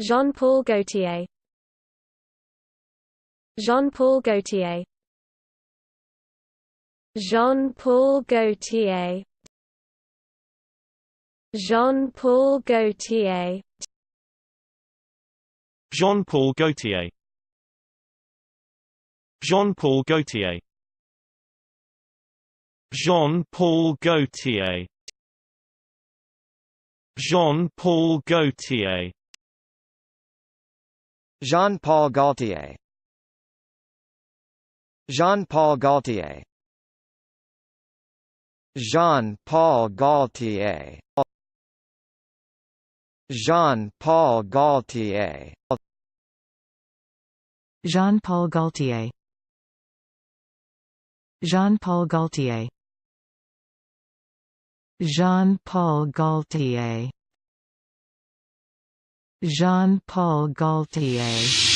Jean-Paul Gaultier. Jean-Paul Gaultier. Jean-Paul Gaultier. Jean-Paul Gaultier. Jean-Paul Gaultier. Jean-Paul Gaultier. Jean-Paul Gaultier. Jean-Paul Gaultier. Jean-Paul Gaultier. Jean-Paul Gaultier. Jean-Paul Gaultier. Jean-Paul Gaultier. Jean-Paul Gaultier. Jean-Paul Gaultier. Jean-Paul Gaultier. Jean-Paul Gaultier.